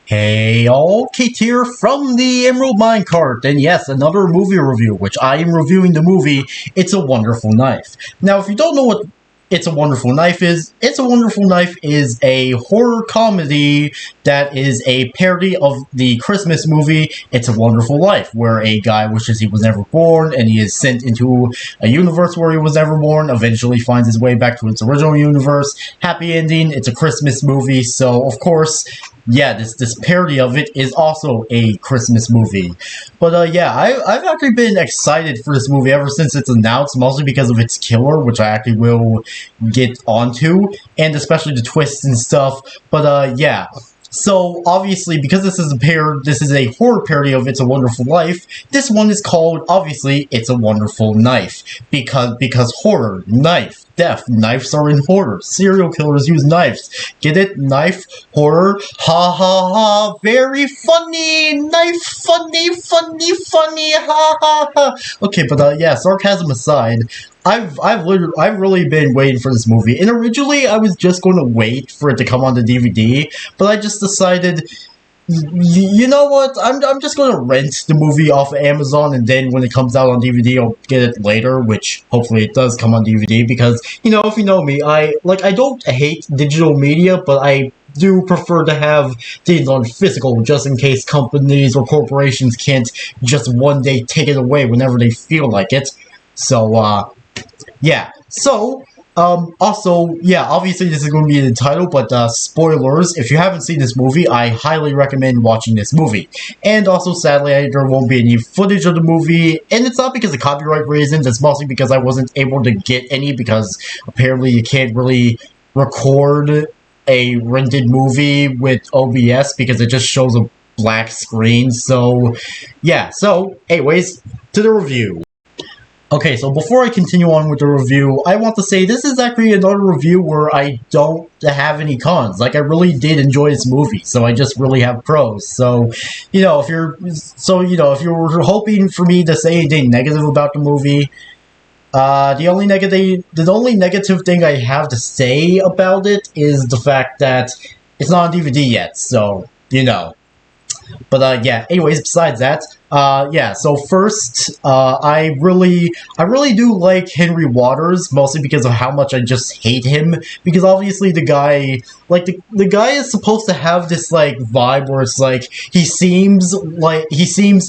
Hey all, Kate here from the Emerald Minecart, and yes, another movie review, which I am reviewing the movie It's a Wonderful Knife. Now, if you don't know what It's a Wonderful Knife is, It's a Wonderful Knife is a horror comedy that is a parody of the Christmas movie It's a Wonderful Life, where a guy wishes he was never born, and he is sent into a universe where he was never born, eventually finds his way back to its original universe. Happy ending, it's a Christmas movie, so of course, yeah, this parody of it is also a Christmas movie. But yeah, I've actually been excited for this movie ever since it's announced, mostly because of its killer, which I actually will get onto, and especially the twists and stuff. But yeah. So, obviously, because this is a horror parody of It's a Wonderful Life, this one is called, obviously, It's a Wonderful Knife. Because horror, knife, death, knives are in horror, serial killers use knives. Get it? Knife, horror, ha ha ha, very funny, knife, funny, ha ha ha. Okay, but yeah, sarcasm aside, I've really been waiting for this movie, and originally I was just going to wait for it to come on the DVD, but I just decided, you know what, I'm just going to rent the movie off of Amazon, and then when it comes out on DVD, I'll get it later, which hopefully it does come on DVD, because, you know, if you know me, I don't hate digital media, but I do prefer to have things on physical, just in case companies or corporations can't just one day take it away whenever they feel like it. So, yeah, so, also, yeah, obviously this is going to be in the title, but, spoilers, if you haven't seen this movie, I highly recommend watching this movie. And also, sadly, there won't be any footage of the movie, and it's not because of copyright reasons, it's mostly because I wasn't able to get any, because apparently you can't really record a rented movie with OBS, because it just shows a black screen, so, yeah, so, anyways, to the review. Okay, so before I continue on with the review, I want to say this is actually another review where I don't have any cons. Like, I really did enjoy this movie, so I just really have pros. So, you know, if you're hoping for me to say anything negative about the movie, the only negative thing I have to say about it is the fact that it's not on DVD yet, so, you know. But, yeah, anyways, besides that, yeah, so first, I really do like Henry Waters, mostly because of how much I just hate him, because obviously the guy, like, the guy is supposed to have this, like, vibe where it's like, he seems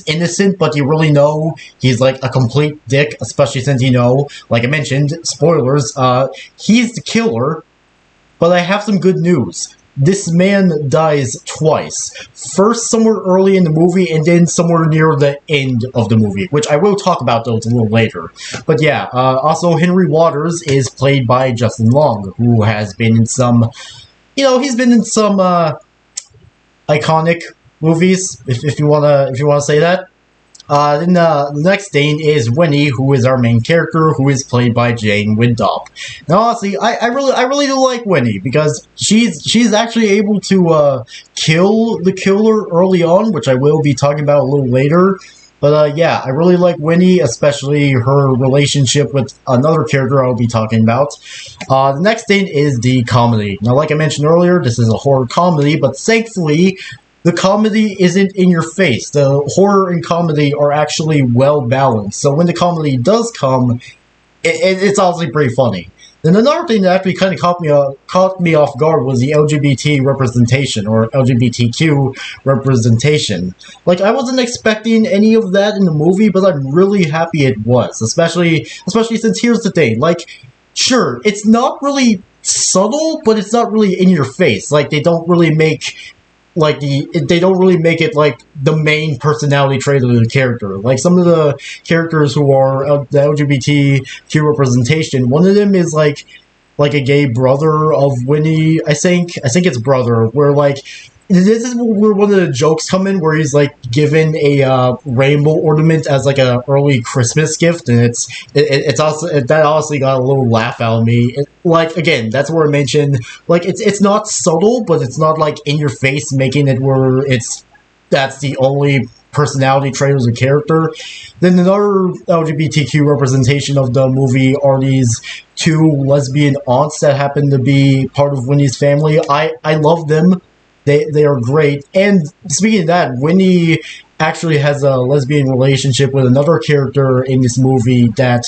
innocent, but you really know he's, like, a complete dick, especially since, you know, like I mentioned, spoilers, he's the killer, but I have some good news. This man dies twice. First somewhere early in the movie, and then somewhere near the end of the movie, which I will talk about those a little later. But yeah, also Henry Waters is played by Justin Long, who has been in some, you know, he's been in some, iconic movies, if you wanna say that. Then the next thing is Winnie, who is our main character, who is played by Jane Windop. Now, honestly, I really do like Winnie, because she's actually able to kill the killer early on, which I will be talking about a little later. But yeah, I really like Winnie, especially her relationship with another character I'll be talking about. The next thing is the comedy. Now, like I mentioned earlier, this is a horror comedy, but thankfully, the comedy isn't in your face. The horror and comedy are actually well balanced. So when the comedy does come, it's honestly pretty funny. Then another thing that actually kind of caught me off guard was the LGBT representation, or LGBTQ representation. Like, I wasn't expecting any of that in the movie, but I'm really happy it was. Especially since here's the thing, like, sure, it's not really subtle, but it's not really in your face. Like, they don't really make it like the main personality trait of the character. Like, some of the characters who are the LGBTQ representation, one of them is like a gay brother of Winnie, I think it's brother, where like this is where one of the jokes come in, where he's like given a rainbow ornament as like a early Christmas gift, and it's also that honestly got a little laugh out of me. Like again, that's where I mentioned like it's not subtle, but it's not like in your face, making it where that's the only personality trait as a character. Then another LGBTQ representation of the movie are these two lesbian aunts that happen to be part of Winnie's family. I love them. They are great. And speaking of that, Winnie actually has a lesbian relationship with another character in this movie that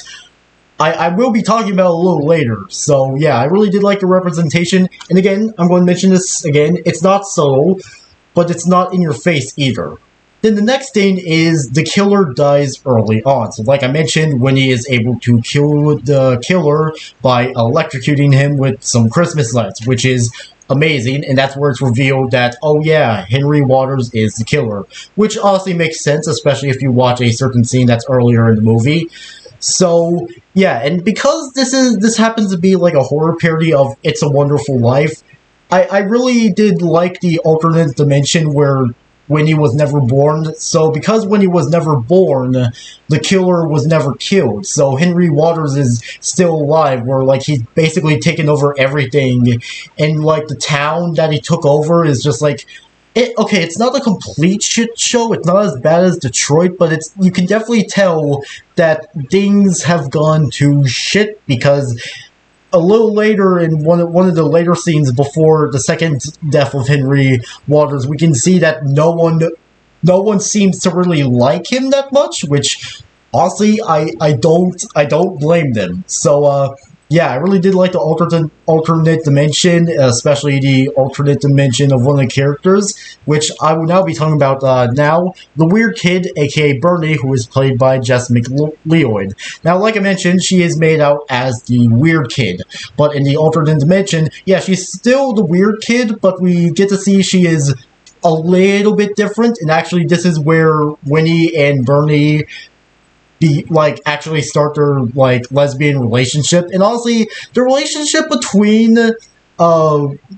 I will be talking about a little later. So yeah, I really did like the representation. And again, I'm going to mention this again. It's not subtle, but it's not in your face either. Then the next thing is the killer dies early on. So like I mentioned, Winnie is able to kill the killer by electrocuting him with some Christmas lights, which is amazing. And that's where it's revealed that, oh yeah, Henry Waters is the killer. Which honestly makes sense, especially if you watch a certain scene that's earlier in the movie. So yeah, and because this happens to be like a horror parody of It's a Wonderful Life, I really did like the alternate dimension where Winnie was never born. So because Winnie was never born, the killer was never killed. So Henry Waters is still alive, where like he's basically taken over everything, and like the town that he took over is just like okay, it's not a complete shit show. It's not as bad as Detroit, but you can definitely tell that things have gone to shit because a little later in one of the later scenes before the second death of Henry Waters, we can see that no one seems to really like him that much, which honestly I don't blame them. So yeah, I really did like the alternate dimension, especially the alternate dimension of one of the characters, which I will now be talking about now. The Weird Kid, aka Bernie, who is played by Jess McLeod. Now, like I mentioned, she is made out as the Weird Kid, but in the alternate dimension, yeah, she's still the Weird Kid, but we get to see she is a little bit different, and actually this is where Winnie and Bernie actually start their like lesbian relationship. And honestly, the relationship between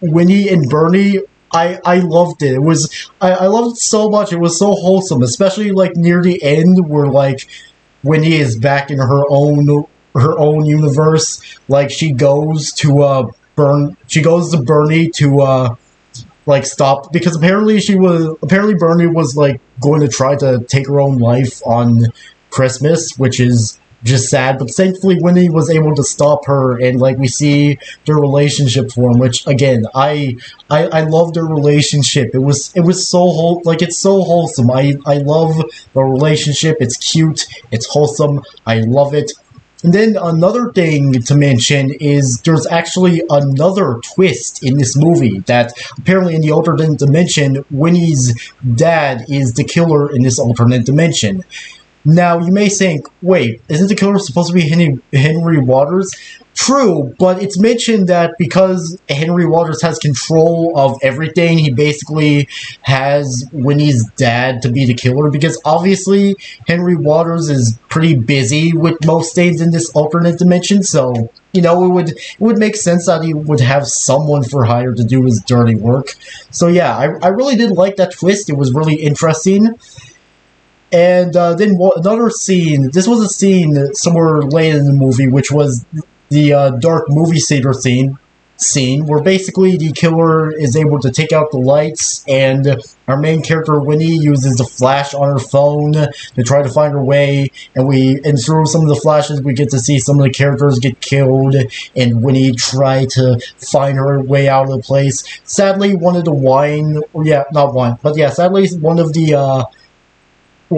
Winnie and Bernie, I loved it. It was I loved it so much. It was so wholesome, especially like near the end where like Winnie is back in her own universe. Like she goes to Bernie to like stop, because apparently Bernie was like going to try to take her own life on Christmas, which is just sad, but thankfully Winnie was able to stop her, and like we see their relationship form, which again I love their relationship. It was so it's so wholesome. I love the relationship. It's cute, it's wholesome, I love it. And then another thing to mention is there's actually another twist in this movie, that apparently in the alternate dimension, Winnie's dad is the killer in this alternate dimension. Now, you may think, wait, isn't the killer supposed to be Henry Waters? True, but it's mentioned that because Henry Waters has control of everything, he basically has Winnie's dad to be the killer, because obviously Henry Waters is pretty busy with most things in this alternate dimension, so, you know, it would make sense that he would have someone for hire to do his dirty work. So yeah, I really did like that twist. It was really interesting. And then another scene, this was a scene somewhere late in the movie, which was the dark movie theater scene, where basically the killer is able to take out the lights, and our main character, Winnie, uses the flash on her phone to try to find her way, and through some of the flashes, we get to see some of the characters get killed, and Winnie try to find her way out of the place. Sadly, one of the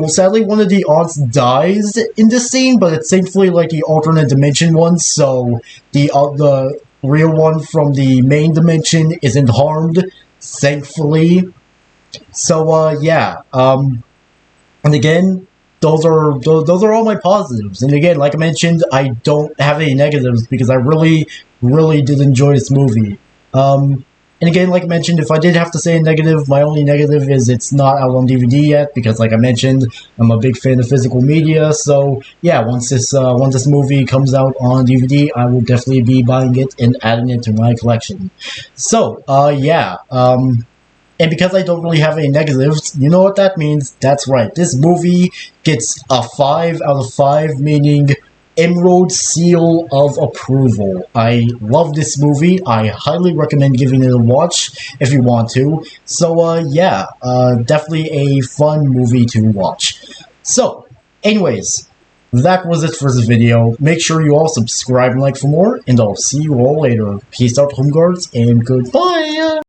sadly, one of the aunts dies in this scene, but it's thankfully like the alternate dimension one, so the real one from the main dimension isn't harmed, thankfully. So yeah, and again, those are all my positives. And again, like I mentioned, I don't have any negatives because I really, really did enjoy this movie. And again, like I mentioned, if I did have to say a negative, my only negative is it's not out on DVD yet, because like I mentioned, I'm a big fan of physical media, so yeah, once this movie comes out on DVD, I will definitely be buying it and adding it to my collection. So, yeah, And because I don't really have any negatives, you know what that means? That's right. This movie gets a 5 out of 5, meaning Emerald Seal of Approval. I love this movie. I highly recommend giving it a watch if you want to. So, yeah, definitely a fun movie to watch. So, anyways, that was it for this video. Make sure you all subscribe and like for more, and I'll see you all later. Peace out, home guards, and goodbye!